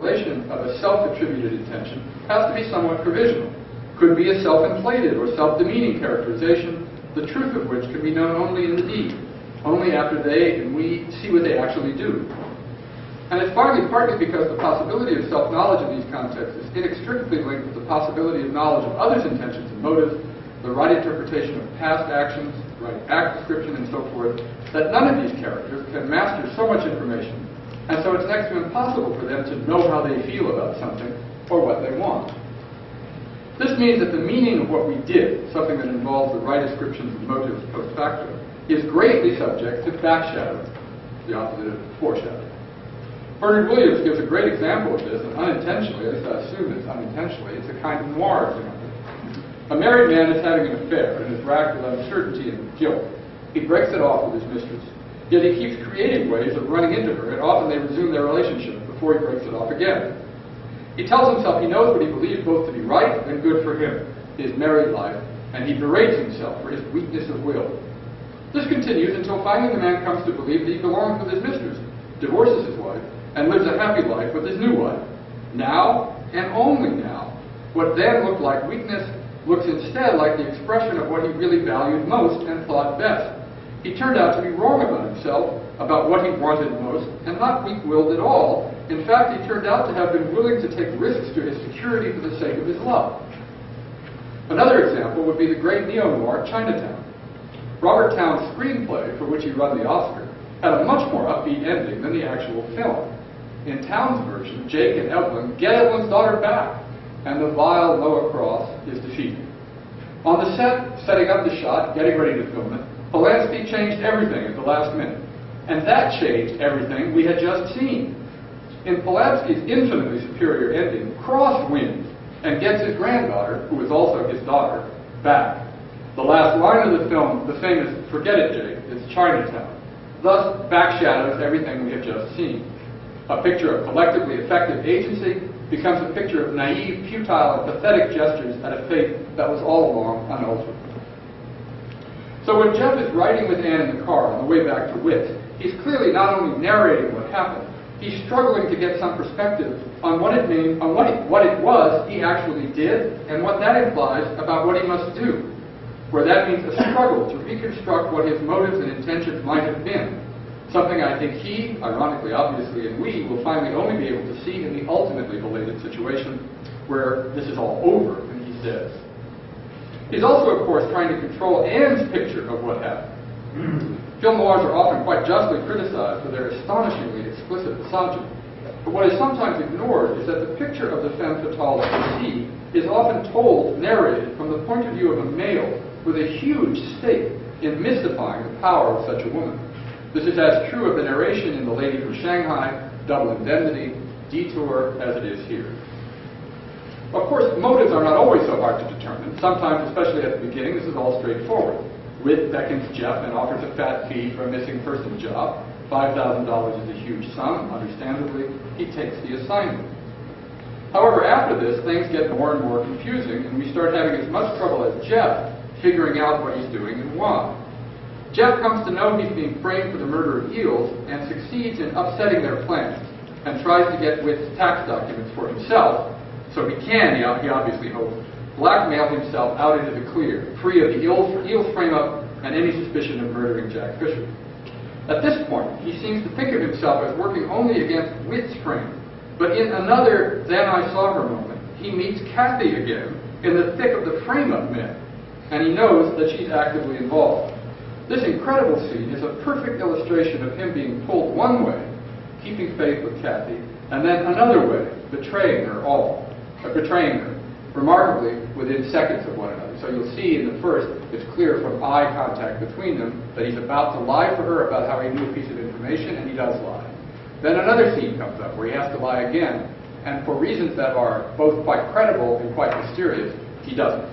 Of a self-attributed intention has to be somewhat provisional. Could be a self-inflated or self-demeaning characterization, the truth of which can be known only in the deed, only after they and we see what they actually do. And it's partly because the possibility of self-knowledge in these contexts is inextricably linked with the possibility of knowledge of others' intentions and motives, the right interpretation of past actions, right act description, and so forth, that none of these characters can master so much information. And so it's next to impossible for them to know how they feel about something or what they want. This means that the meaning of what we did, something that involves the right descriptions and motives post facto, is greatly subject to backshadowing, the opposite of foreshadowing. Bernard Williams gives a great example of this, and unintentionally, at least I assume it's unintentionally, it's a kind of noir example. A married man is having an affair and is racked with uncertainty and guilt. He breaks it off with his mistress. Yet he keeps creating ways of running into her, and often they resume their relationship before he breaks it off again. He tells himself he knows what he believes both to be right and good for him, his married life, and he berates himself for his weakness of will. This continues until finally the man comes to believe that he belongs with his mistress, divorces his wife, and lives a happy life with his new wife. Now, and only now, what then looked like weakness looks instead like the expression of what he really valued most and thought best. He turned out to be wrong about himself, about what he wanted most, and not weak-willed at all. In fact, he turned out to have been willing to take risks to his security for the sake of his love. Another example would be the great neo-noir Chinatown. Robert Towne's screenplay, for which he won the Oscar, had a much more upbeat ending than the actual film. In Towne's version, Jake and Evelyn get Evelyn's daughter back, and the vile Noah Cross is defeated. On the set, setting up the shot, getting ready to film it, Polanski changed everything at the last minute. And that changed everything we had just seen. In Polanski's infinitely superior ending, Cross wins and gets his granddaughter, who is also his daughter, back. The last line of the film, the famous "Forget it, Jake," is Chinatown. Thus backshadows everything we have just seen. A picture of collectively effective agency becomes a picture of naive, futile, and pathetic gestures at a fate that was all along unaltered. So when Jeff is riding with Anne in the car on the way back to Wits, he's clearly not only narrating what happened, he's struggling to get some perspective on what it was he actually did and what that implies about what he must do, where that means a struggle to reconstruct what his motives and intentions might have been, something I think he, ironically, obviously, and we will finally only be able to see in the ultimately belated situation where this is all over and he's dead. He's also, of course, trying to control Anne's picture of what happened. Film noirs are often quite justly criticized for their astonishingly explicit misogyny. But what is sometimes ignored is that the picture of the femme fatale that we see is often told, narrated, from the point of view of a male with a huge stake in mystifying the power of such a woman. This is as true of the narration in The Lady from Shanghai, Double Indemnity, Detour, as it is here. Of course, motives are not always so hard to determine. Sometimes, especially at the beginning, this is all straightforward. Wit beckons Jeff and offers a fat fee for a missing person job. $5,000 is a huge sum. Understandably, he takes the assignment. However, after this, things get more and more confusing, and we start having as much trouble as Jeff figuring out what he's doing and why. Jeff comes to know he's being framed for the murder of eels and succeeds in upsetting their plans and tries to get Wit's tax documents for himself, so he can, he obviously hopes, blackmail himself out into the clear, free of the eels frame-up and any suspicion of murdering Jack Fisher. At this point, he seems to think of himself as working only against Wit's frame, but in another "then I saw her" moment, he meets Kathy again in the thick of the frame-up myth, and he knows that she's actively involved. This incredible scene is a perfect illustration of him being pulled one way, keeping faith with Kathy, and then another way, betraying her, remarkably within seconds of one another. So you'll see in the first, it's clear from eye contact between them that he's about to lie for her about how he knew a piece of information, and he does lie. Then another scene comes up where he has to lie again, and for reasons that are both quite credible and quite mysterious, he doesn't.